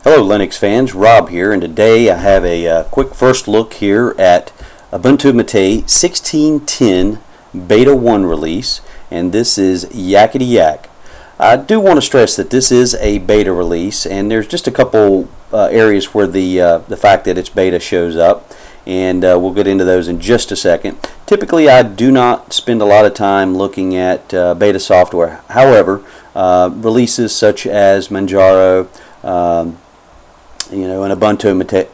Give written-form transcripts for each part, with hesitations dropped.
Hello Linux fans, Rob here, and today I have a quick first look here at Ubuntu Mate 16.10 Beta 1 release, and this is Yakkety Yak. I do want to stress that this is a beta release, and there's just a couple areas where the fact that it's beta shows up, and we'll get into those in just a second. Typically I do not spend a lot of time looking at beta software. However, releases such as Manjaro, an Ubuntu Mate,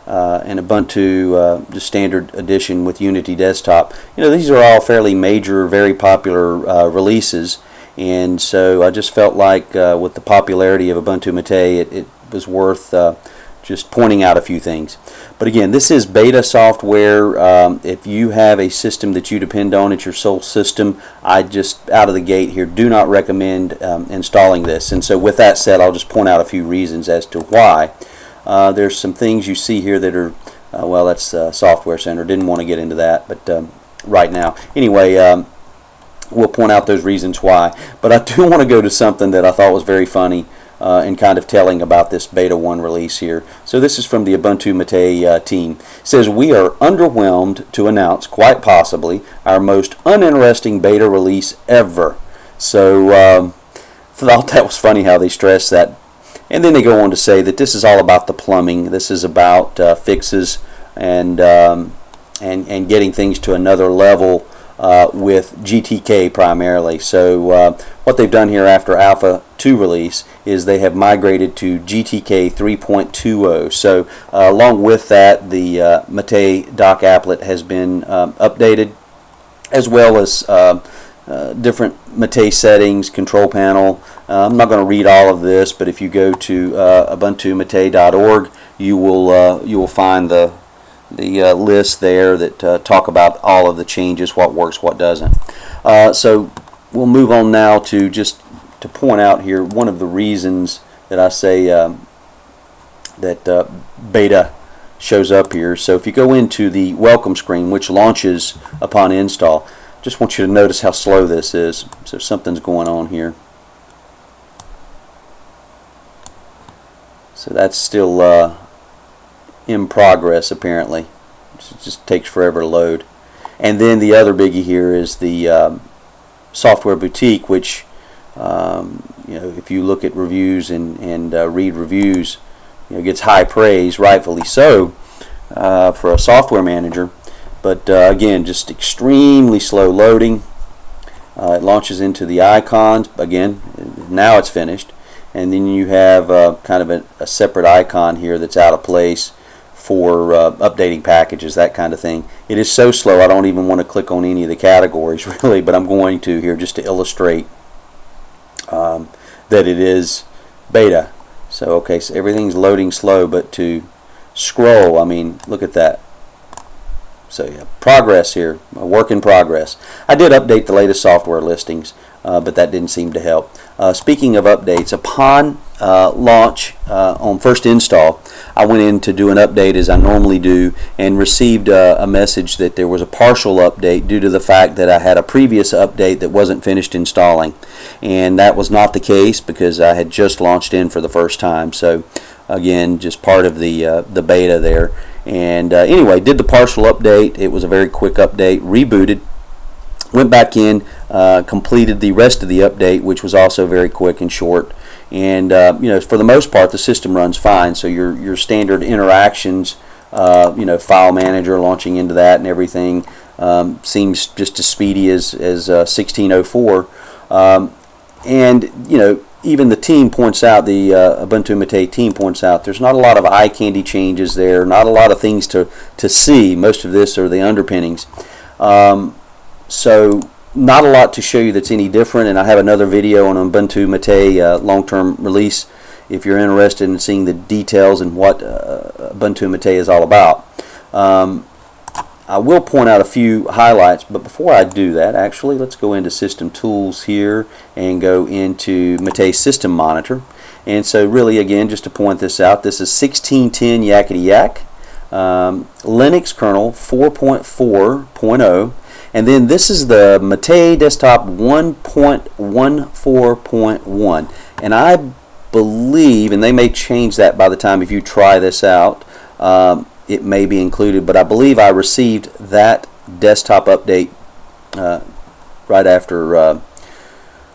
and Ubuntu the standard edition with Unity Desktop. These are all fairly major, very popular releases, and so I just felt like with the popularity of Ubuntu Mate, it was worth just pointing out a few things. But again, this is beta software. If you have a system that you depend on, it's your sole system, I just out of the gate here do not recommend installing this. And so with that said, I'll just point out a few reasons as to why. There's some things you see here that are well, that's Software Center. Didn't want to get into that, but right now anyway, we'll point out those reasons why. But I do want to go to something that I thought was very funny and kind of telling about this Beta 1 release here. So this is from the Ubuntu Mate team. It says, "We are underwhelmed to announce, quite possibly, our most uninteresting beta release ever." So thought that was funny how they stressed that. And then they go on to say that this is all about the plumbing. This is about fixes and getting things to another level with GTK primarily. So what they've done here after Alpha 2 release is they have migrated to GTK 3.20. So along with that, the Mate dock applet has been updated, as well as different Mate settings, control panel. I'm not going to read all of this, but if you go to ubuntumate.org, you will find the list there that talk about all of the changes, what works, what doesn't. So we'll move on now to just to point out here one of the reasons that I say that beta shows up here. So if you go into the welcome screen, which launches upon install, just want you to notice how slow this is. So something's going on here. So that's still in progress apparently. It just takes forever to load. And then the other biggie here is the Software Boutique, which if you look at reviews and read reviews, gets high praise, rightfully so, for a software manager. But again, just extremely slow loading. It launches into the icons. Again, now it's finished. And then you have kind of a separate icon here that's out of place for updating packages, that kind of thing. It is so slow I don't even want to click on any of the categories really, but I'm going to here just to illustrate that it is beta. So okay, so everything's loading slow, but to scroll, I mean, look at that. So yeah, progress here, a work in progress. I did update the latest software listings, but that didn't seem to help. Speaking of updates, upon launch on first install, I went in to do an update as I normally do and received a message that there was a partial update due to the fact that I had a previous update that wasn't finished installing, and that was not the case because I had just launched in for the first time. So again, just part of the beta there. And anyway, did the partial update. It was a very quick update. Rebooted, went back in, completed the rest of the update, which was also very quick and short. And for the most part, the system runs fine. So your standard interactions, file manager, launching into that and everything, seems just as speedy as 1604. And even the team points out, the Ubuntu Mate team points out, there's not a lot of eye candy changes there, not a lot of things to see. Most of this are the underpinnings. So not a lot to show you that's any different, and I have another video on Ubuntu Mate long-term release if you're interested in seeing the details and what Ubuntu Mate is all about. I will point out a few highlights, but before I do that, actually, let's go into System Tools here and go into Mate System Monitor. And so really, again, just to point this out, this is 16.10 Yakkety Yak, Linux kernel 4.4.0, and then this is the Mate Desktop 1.14.1. And I believe, and they may change that by the time if you try this out, it may be included, but I believe I received that desktop update right after,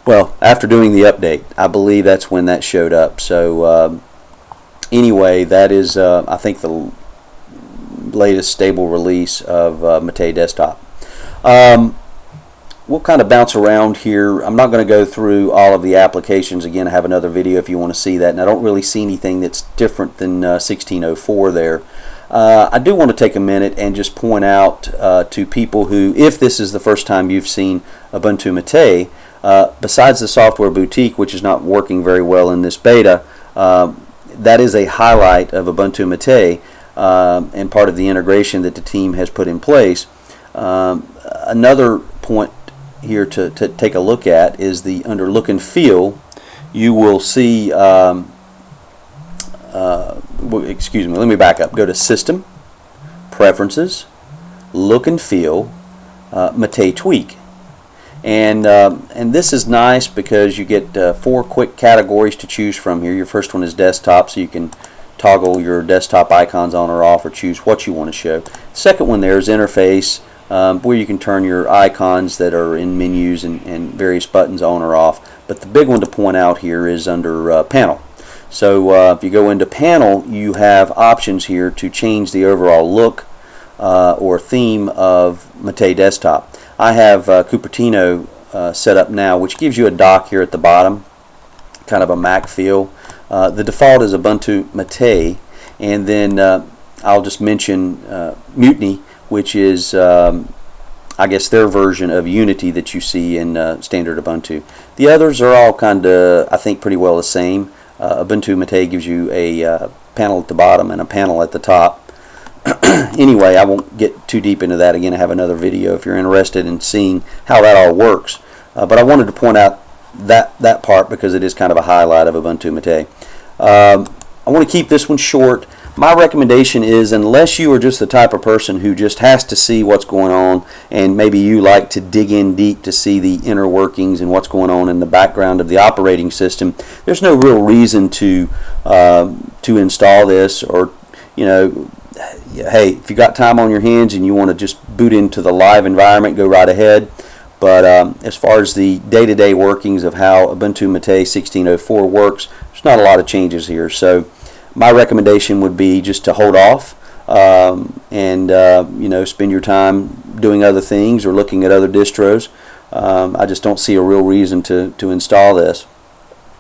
well, after doing the update. I believe that's when that showed up. So anyway, that is, I think, the latest stable release of Mate Desktop. We'll kind of bounce around here. I'm not going to go through all of the applications. Again, I have another video if you want to see that, and I don't really see anything that's different than 1604 there. I do want to take a minute and just point out to people who, if this is the first time you've seen Ubuntu Mate, besides the Software Boutique, which is not working very well in this beta, that is a highlight of Ubuntu Mate and part of the integration that the team has put in place. Another point here to take a look at is the under look and feel. You will see, excuse me, let me back up. Go to System, Preferences, Look and Feel, Mate Tweak. And this is nice because you get 4 quick categories to choose from here. Your first one is desktop, so you can toggle your desktop icons on or off or choose what you want to show. Second one there is interface, where you can turn your icons that are in menus and various buttons on or off. But the big one to point out here is under panel. So if you go into panel, you have options here to change the overall look or theme of Mate Desktop. I have Cupertino set up now, which gives you a dock here at the bottom, kind of a Mac feel. The default is Ubuntu Mate, and then I'll just mention Mutiny, which is I guess their version of Unity that you see in standard Ubuntu. The others are all kind of, I think, pretty well the same. Ubuntu Mate gives you a panel at the bottom and a panel at the top. Anyway, I won't get too deep into that. Again, I have another video if you're interested in seeing how that all works. But I wanted to point out that part because it is kind of a highlight of Ubuntu Mate. I want to keep this one short. My recommendation is, unless you are just the type of person who just has to see what's going on, and maybe you like to dig in deep to see the inner workings and what's going on in the background of the operating system, there's no real reason to install this. Or, you know, hey, if you got time on your hands and you want to just boot into the live environment, go right ahead. But as far as the day-to-day workings of how Ubuntu Mate 1604 works, there's not a lot of changes here. So my recommendation would be just to hold off and you know, spend your time doing other things or looking at other distros. I just don't see a real reason to install this.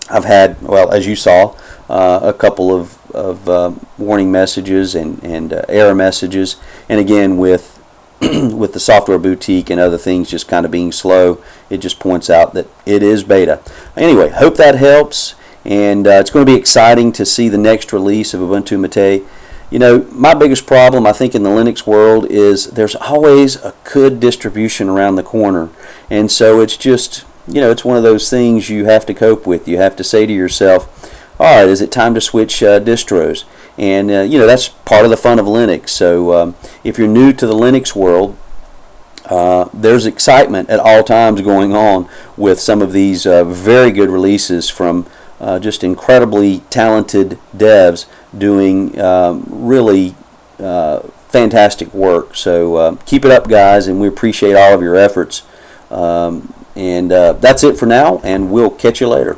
I've had, well, as you saw, a couple of warning messages and error messages, and again with with the Software Boutique and other things just kind of being slow, it just points out that it is beta. Anyway, hope that helps. And it's going to be exciting to see the next release of Ubuntu Mate. You know, my biggest problem, I think, in the Linux world is there's always a good distribution around the corner. And so it's just, you know, it's one of those things you have to cope with. You have to say to yourself, all right, is it time to switch distros? And, you know, that's part of the fun of Linux. So if you're new to the Linux world, there's excitement at all times going on with some of these very good releases from just incredibly talented devs doing really fantastic work. So keep it up, guys, and we appreciate all of your efforts. And that's it for now, and we'll catch you later.